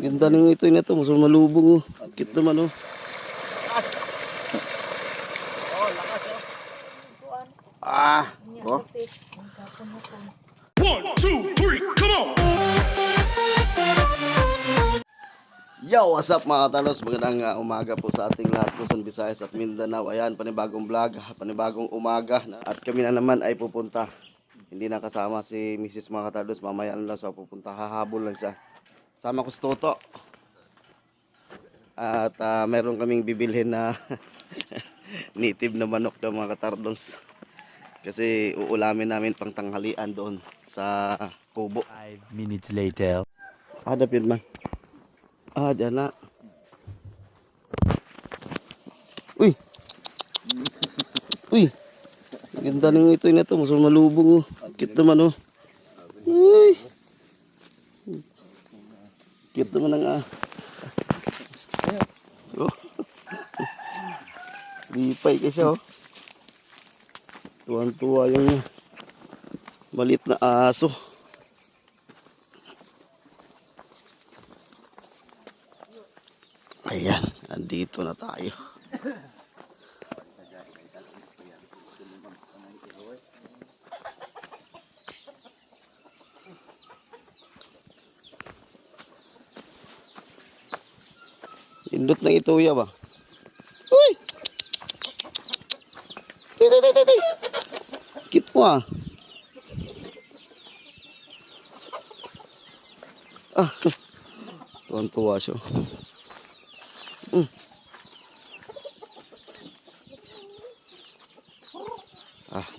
Ganda ng ito na to, mas malubog oh. Kit naman oh. Lakas. Oh, lakas oh. Ah, oh. 1, 2, 3, come on! Yo, what's up mga katalos? Magandang umaga po sa ating lahat, Luzon, Visayas at Mindanao. Ayan, panibagong vlog, panibagong umaga. At kami na naman ay pupunta. Hindi na kasama si Mrs. mga katalos. Mamaya lang siya pupunta, hahabol lang siya. Sama ko si Toto. At meron kaming bibilhin na native na manok ng mga katardos. Kasi uulamin namin pang tanghalian doon sa kubo. 5 minutes later. Hadapin man. Diyan na. Uy! Uy! Ganda ng ito na to. Mas malubog oh. Cute naman oh. Uy! Cute naman ang oh. Lipay kasi oh. Tuwan-tuwa yung maliit na aso. Ayan, andito na tayo. Indot ng ituya ba? Uy! Tay. Cute mo ah. Tuwan-tuwa siya.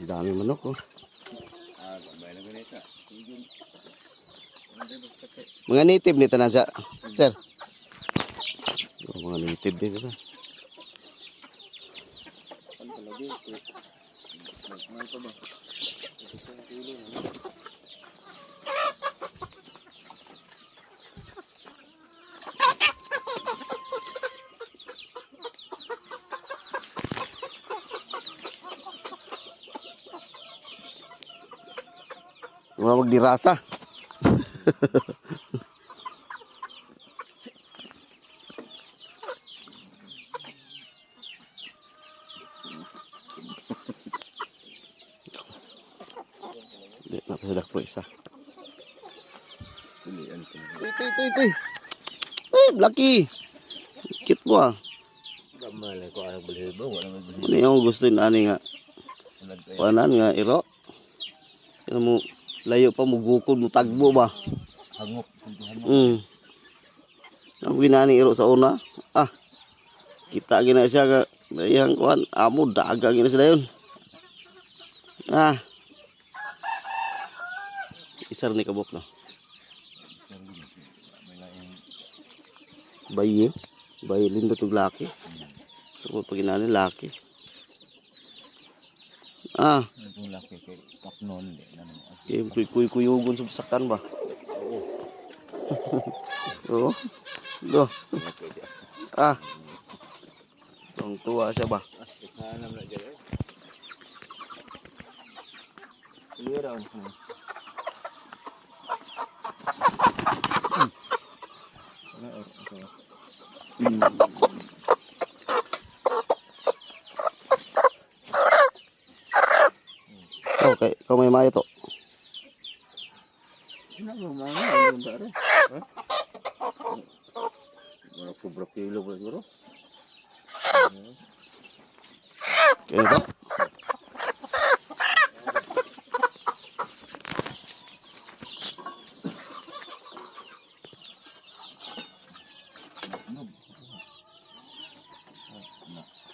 Dami manok oh. Mga native nito na siya, sir. Mga native din ito. Mga magdirasa. Hindi, napasadak po isa. Itoy. Ay, Blacky. Cute mo ah. Gamalay ko ay balhibo, wala man balhibo. Ano yung gusto yun, ani nga. Panan nga, iro. Ano mo, layo pa mo gukod mo tagbo ba? Hangop. Ang ginani iro sa una. Kita gina siya ka yang kuan amo daga gina sila yun. Isar ni kabok no. Bayi lindo tug laki. So pag ginani laki. Itong laki kay kapnon di na naman. Kay kuyugon sa sakan ba? Oo. Do. Tuwa siya ba? Hanam na dyan eh. Clear on. Okay, kau may mayo to. Sobra kilo ba siguro? Kaya ito.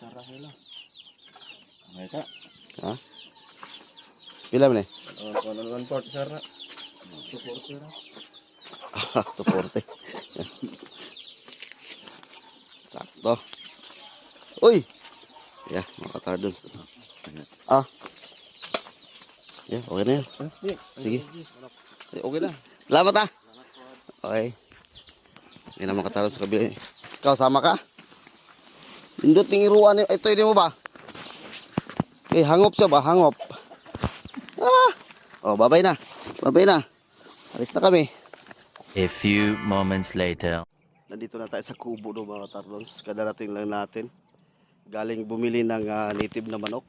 Sarah hela. Mereka. Pila man eh? One part Sarah. Supporter. Suporte. Sakto. Uy! Yeah, mga katardons. Yeah, okay na yan. Sige. Okay na. Salamat Okay. Hindi na mga katardons sa kabila. Ikaw, sama ka? Indot ng iruan. Ito, hindi mo ba? Hangop siya ba? Hangop. Babay na. Alis na kami. A few moments later. Nandito na tayo sa kubo no mga katarlons. Kadarating lang natin. Galing bumili ng native na manok.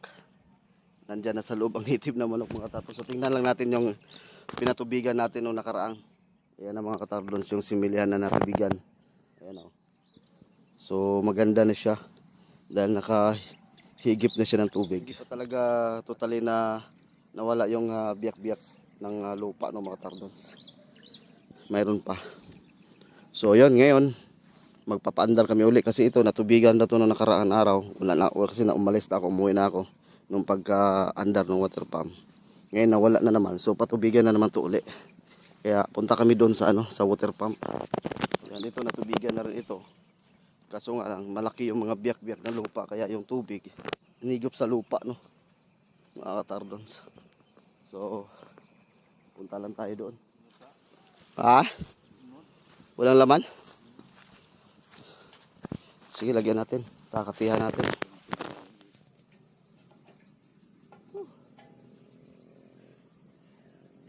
Nandyan na sa loob ang native na manok mga katarlons. So tingnan lang natin yung pinatubigan natin nung nakaraang. Ayan na mga katarlons yung similihan na natubigan. Ayan o. So maganda na siya. Dahil nakahigip na siya ng tubig. Hindi pa talaga totally na nawala yung biyak-biyak ng lupa no mga katarlons. Mayroon pa. So yun, ngayon magpapaandar kami uli kasi ito natubigan na ito nung nakaraan araw. Kasi umalis na ako, umuwi na ako nung pagka-andar ng water pump. Ngayon nawala na naman, so patubigan na naman ito uli. Kaya punta kami doon sa sa water pump. Yan, ito natubigan na rin ito. Kaso nga lang malaki yung mga biyak-biyak ng lupa kaya yung tubig inigop sa lupa no. Mga katarlons. So punta lang tayo doon. Ha? Walang laman? Sige, lagyan natin. Kakatihan natin.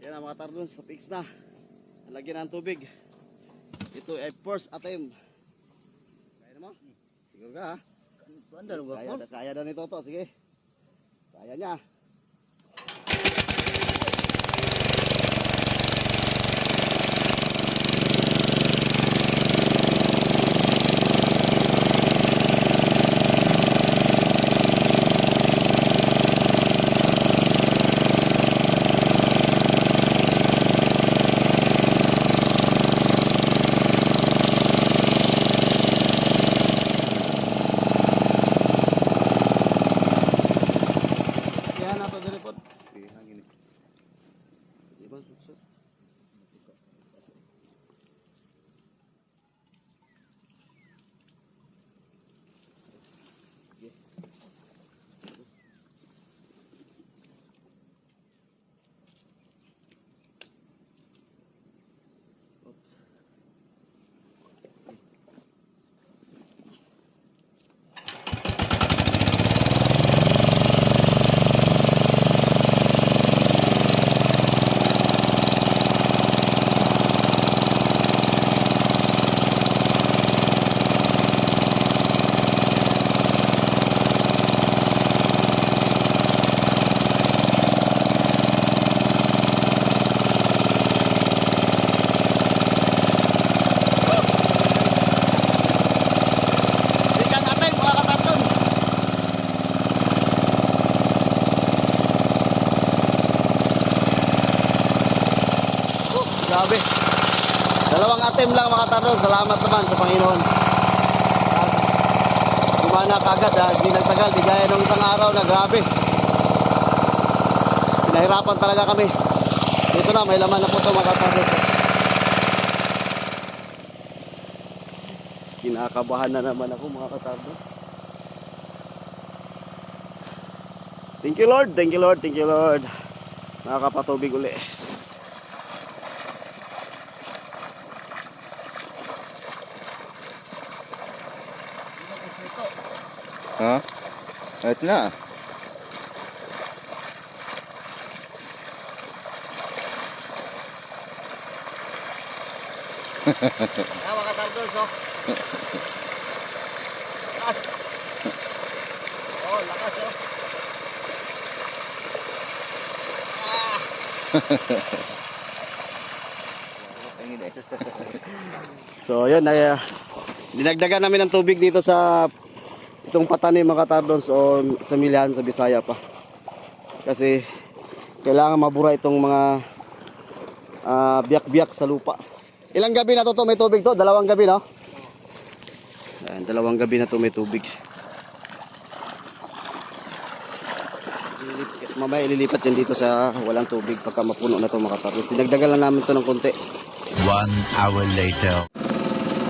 Yan ang mga katarlons. Fix na. Lagyan ng tubig. Ito ay first attempt. Kaya mo? Siguro ka ha? Kaya na nito to. Sige. Kaya niya. Grabe. Dalawang attempt lang mga katarlons. Salamat naman sa Panginoon. Gumana kagad ha. Di nagtagal. Di gaya nung isang araw na grabe. Pinahirapan talaga kami. Dito na. May laman na po ito mga katarlons. Kinakabahan na naman ako mga katarlons. Thank you Lord. Thank you Lord. Thank you Lord. Nakakapatubig uli. Ha? Ito na. Mga katarlons oh. Lakas. Oh, lakas oh. So yun ay dinagdagan namin ng tubig dito sa itong patanim mga katarlons o sa Milihan sa Bisaya pa. Kasi kailangan mabura itong mga biyak-biyak sa lupa. Ilang gabi na to may tubig to? Dalawang gabi no? Ayan, dalawang gabi na to may tubig. Mamaya ililipat yan dito sa walang tubig pagka mapuno na to mga katarlons. Sinagdagan lang namin to ng konti. 1 hour later.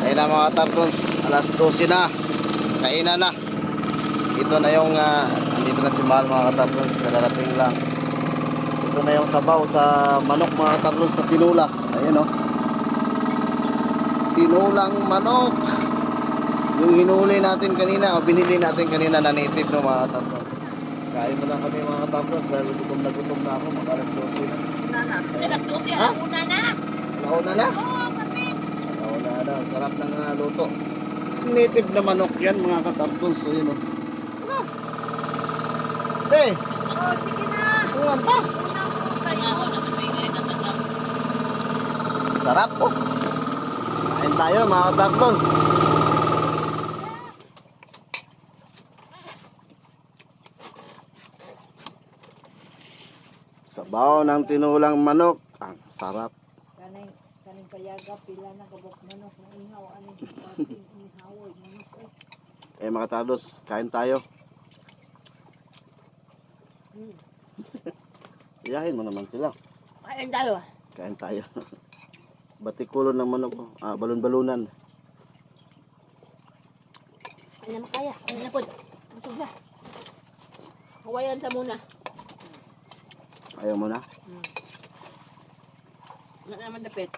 Ayun na mga katarlons, alas 12 na. Kainan na. Ito na yung andito na si Mahal mga katarlons, kadarating lang. Ito na yung sabaw sa manok mga katarlons na tinula. Ayun oh. Tinulang manok. Yung hinuli natin kanina o binili natin kanina na native no mga katarlons. Kain mo lang kami mga katarlons dahil gutom na ako, mag-alas 12 na. Alas 12, alauna na. Alauna na? Oo, kami. Alauna Kada sarap ng luto. Native na manok yan mga katardons. So yun o. Ano? Hey! Oh, sige na. Ulan pa! Kaya ako nakabigay na magam. Sarap po. Kain tayo mga katardons. Sabaw ng tinulang manok. Ang sarap. Kaning payaga pila na kabok manok ng ihaw ani pating ihaw manok eh. Mga katardons, kain tayo. Iyahin mo naman sila. Kain tayo. Kain tayo. Batikulon ng manok. Balon-balunan. Ano na makaya? Ano na po? Busog na. Hawayan sa muna. Ayaw mo na. Wala naman dapit.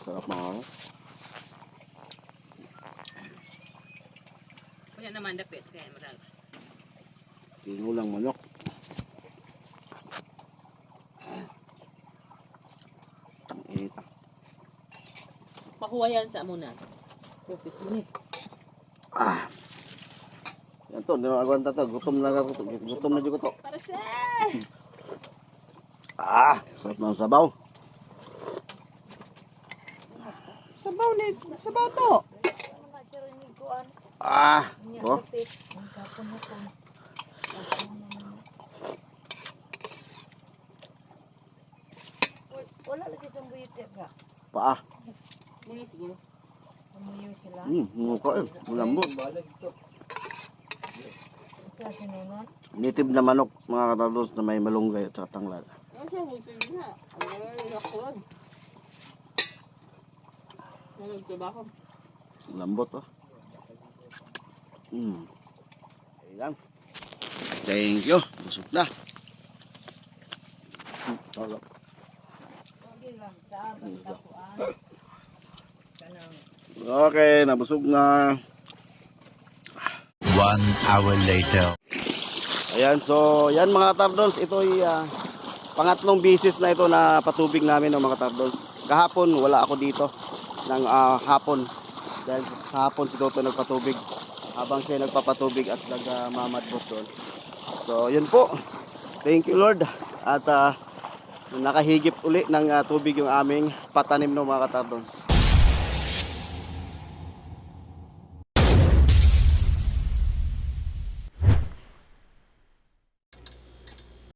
Sarap mga ano. Wala naman dapit. Kaya marag. Tinulang manok. Ang init ah. Pahuwayan sa muna. Kupit minit. Yan to, hindi makagwanta to. Gutom na ako to. Gutom na dito to. Para sa! Sarap ng sabaw. Sabaw ni, sabaw to. Oh. Wala lagi sa buyot ka. Paa. Muna siguro. Umuyo sila. Mukha eh. Malambot. Sa sinunon. Native na manok, mga katardons, na may malunggay at saka tanglad. Asa buti na. Ay, lakon. Nagtrabaho. Lambot oh. Ayan. Thank you. Busog na. Sarap. Okay lang. Sa tapuan. Kanang. Okay, nabusog na. 1 hour later. Ayan, so yan mga tardons, ito ay pangatlong bisis na ito na patubig namin ng mga tardons. Kahapon wala ako dito ng hapon. Dahil sa hapon si Toto nagpatubig habang siya nagpapatubig at nagmamadbot doon. So yun po. Thank you Lord. At nakahigip uli ng tubig yung aming patanim ng mga tardons.